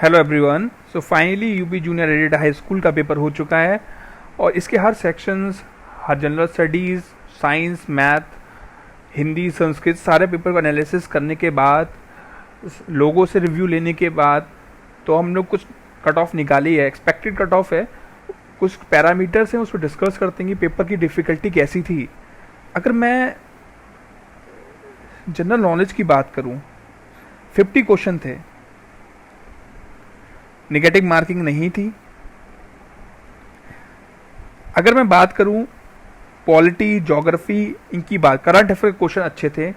Hello everyone. So finally UP junior aided high school का paper हो चुका है और इसके हर सेक्शंस, हर general studies, science, math, Hindi, Sanskrit, सारे पेपर का एनालिसिस करने के बाद, लोगों से रिव्यू लेने के बाद, तो हम लोग कुछ कट ऑफ निकाली है। एक्सपेक्टेड कट ऑफ है, कुछ पैरामीटर्स हैं, उस पर डिस्कस करते हैं कि पेपर की डिफ़िकल्टी कैसी थी। अगर मैं जनरल नॉलेज की बात करूं, 50 क्वेश्चन थे, नेगेटिव मार्किंग नहीं थी। अगर मैं बात करूं पॉलिटी, ज्योग्राफी, इनकी बात, करंट अफेयर के क्वेश्चन अच्छे थे।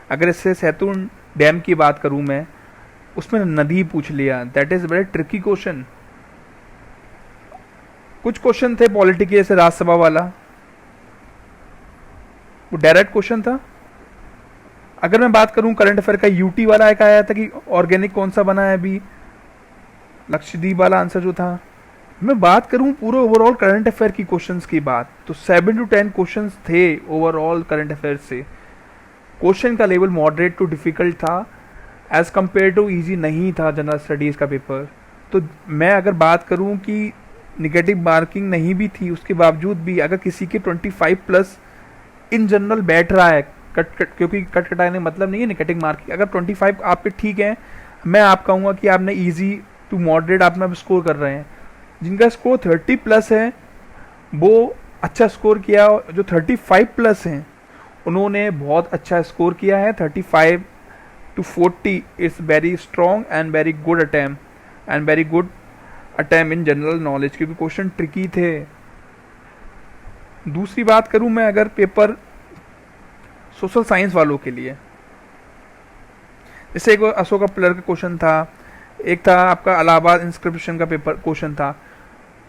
अगर इससे सैतून डैम की बात करूं मैं, उसमें नदी पूछ लिया, that is very tricky question. कुछ क्वेश्चन थे पॉलिटी के, जैसे राज्यसभा वाला, वो डायरेक्ट क्वेश्चन था। अगर मैं बात करूं करंट अफेयर का, यूटी वाला एक आया था कि ऑर्गेनिक कौन सा बना है अभी, लक्षद्वीप वाला आंसर जो था। मैं बात करूं पूरे ओवरऑल करंट अफेयर की क्वेश्चंस की बात, तो 7 to 10 क्वेश्चंस थे ओवरऑल करंट अफेयर से। क्वेश्चन का लेवल मॉडरेट टू डिफिकल्ट था, एज कम्पेयर टू ईजी नहीं था जनरल स्टडीज़ का पेपर। तो मैं अगर बात करूं कि निगेटिव मार्किंग नहीं भी थी, उसके बावजूद भी अगर किसी के 25 प्लस इन जनरल बैठ रहा है, क्योंकि कट कटाने मतलब नहीं है निगेटिव मार्किंग, अगर 25 आपके ठीक है, मैं आप कहूँगा कि आपने ईजी टू मॉडरेट अपना स्कोर कर रहे हैं। जिनका स्कोर 30 प्लस है वो अच्छा स्कोर किया, जो 35 प्लस हैं उन्होंने बहुत अच्छा स्कोर किया है। 35 to 40 is very strong and very good attempt and very good attempt in general knowledge, क्योंकि क्वेश्चन ट्रिकी थे। दूसरी बात करूं मैं अगर पेपर सोशल साइंस वालों के लिए, जैसे एक अशोका पिलर का क्वेश्चन था, एक था आपका इलाहाबाद इंस्क्रिप्शन का पेपर क्वेश्चन था।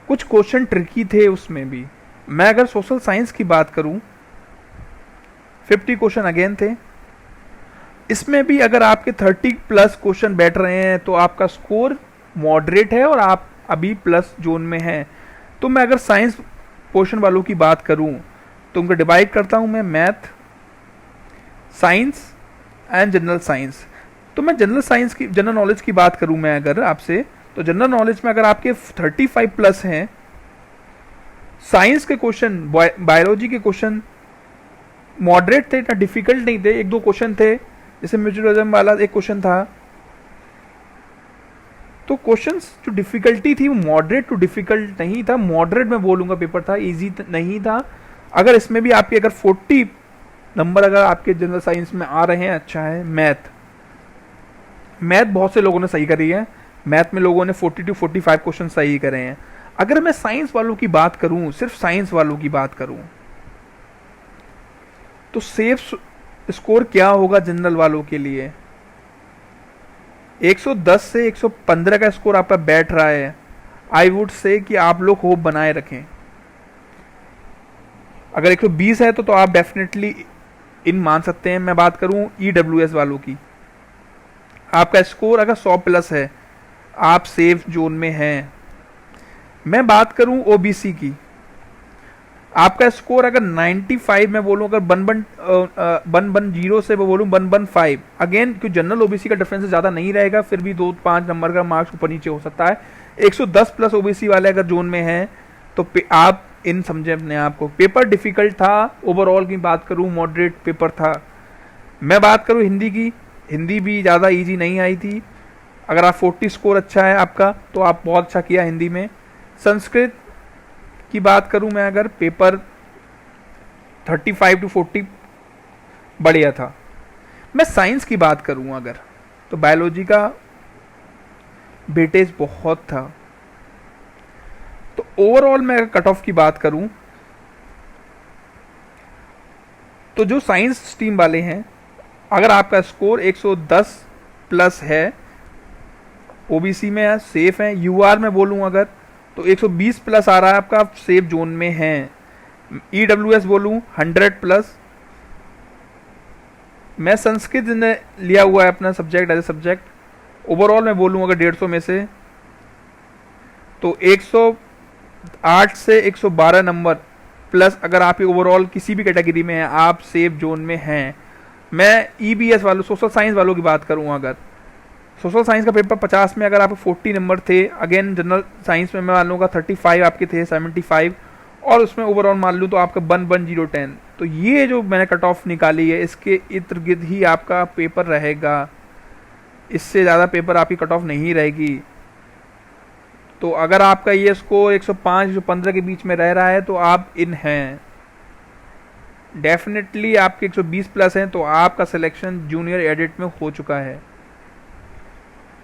कुछ क्वेश्चन ट्रिकी थे उसमें भी। मैं अगर सोशल साइंस की बात करूं, 50 क्वेश्चन अगेन थे। इसमें भी अगर आपके 30 प्लस क्वेश्चन बैठ रहे हैं तो आपका स्कोर मॉडरेट है और आप अभी प्लस जोन में हैं। तो मैं अगर साइंस पोर्शन वालों की बात करूं तो उनको डिवाइड करता हूं मैं math, science and general science. तो मैं जनरल साइंस की, जनरल नॉलेज की बात करूं मैं अगर आपसे, तो जनरल नॉलेज में अगर आपके 35 प्लस हैं, साइंस के क्वेश्चन, बायोलॉजी के क्वेश्चन मॉडरेट थे, इतना डिफिकल्ट नहीं थे। एक दो क्वेश्चन थे, जैसे म्यूचुअलिज्म वाला एक क्वेश्चन था। तो क्वेश्चंस जो डिफिकल्टी थी वो मॉडरेट टू डिफिकल्ट नहीं था, मॉडरेट मैं बोलूँगा पेपर था, ईजी नहीं था। अगर इसमें भी आपके अगर 40 नंबर अगर आपके जनरल साइंस में आ रहे हैं, अच्छा है। मैथ बहुत से लोगों ने सही करी है, मैथ में लोगों ने 40 to 45 क्वेश्चन सही करे हैं। अगर मैं साइंस वालों की बात करूं, सिर्फ साइंस वालों की बात करूं, तो सेफ स्कोर क्या होगा जनरल वालों के लिए? 110 से 115 का स्कोर आपका बैठ रहा है। आई वुड से कि आप लोग होप बनाए रखें। अगर 120 है तो आप डेफिनेटली इन मान सकते हैं। मैं बात करूं ईडब्ल्यूएस वालों की, आपका स्कोर अगर 100 प्लस है, आप सेफ जोन में हैं। मैं बात करूं ओबीसी की, आपका स्कोर अगर 95 में बोलूं, अगर 110 से मैं बोलूं 115, अगेन क्योंकि जनरल ओबीसी का डिफरेंस ज़्यादा नहीं रहेगा, फिर भी 2-5 नंबर का मार्क्स ऊपर नीचे हो सकता है। 110 प्लस ओबीसी वाले अगर जोन में हैं तो आप इन समझे अपने आप को। पेपर डिफिकल्ट था, ओवरऑल की बात करूं मॉडरेट पेपर था। मैं बात करूं हिंदी की, हिंदी भी ज़्यादा इजी नहीं आई थी। अगर आप 40 स्कोर अच्छा है आपका तो आप बहुत अच्छा किया हिंदी में। संस्कृत की बात करूं मैं अगर, पेपर 35 to 40 बढ़िया था। मैं साइंस की बात करूं अगर, तो बायोलॉजी का वेटेज बहुत था। तो ओवरऑल मैं अगर कट ऑफ की बात करूं तो जो साइंस स्ट्रीम वाले हैं, अगर आपका स्कोर 110 प्लस है, ओबीसी में है, सेफ है। यूआर में बोलूं अगर तो 120 प्लस आ रहा है आपका, सेफ जोन में है। ईडब्ल्यूएस बोलूं 100 प्लस। मैं संस्कृत ने लिया हुआ है अपना subject as a subject, overall मैं बोलूं अगर 150 में से तो 108 से 112 नंबर प्लस अगर आप ओवरऑल किसी भी कैटेगरी में हैं, आप सेफ जोन में हैं। मैं ईबीएस वालों, सोशल साइंस वालों की बात करूं अगर, सोशल साइंस का पेपर 50 में अगर आपके 40 नंबर थे, अगेन जनरल साइंस में मैं मान लूँगा 35 आपके थे, 75, और उसमें ओवरऑल मान लूँ तो आपका 11010। तो ये जो मैंने कट ऑफ निकाली है इसके इर्द गिर्द ही आपका पेपर रहेगा, इससे ज़्यादा पेपर आपकी कट ऑफ नहीं रहेगी। तो अगर आपका ये स्कोर 105 115 के बीच में रह रहा है तो आप इन हैं। डेफिनेटली आपके 120 प्लस हैं तो आपका सिलेक्शन जूनियर एडिट में हो चुका है।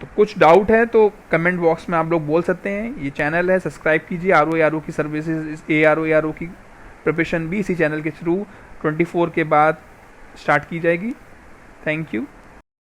तो कुछ डाउट है तो कमेंट बॉक्स में आप लोग बोल सकते हैं। ये चैनल है, सब्सक्राइब कीजिए। आर ओ की सर्विसेज, ARO की प्रिपरेशन भी इसी चैनल के थ्रू 24 के बाद स्टार्ट की जाएगी। Thank you.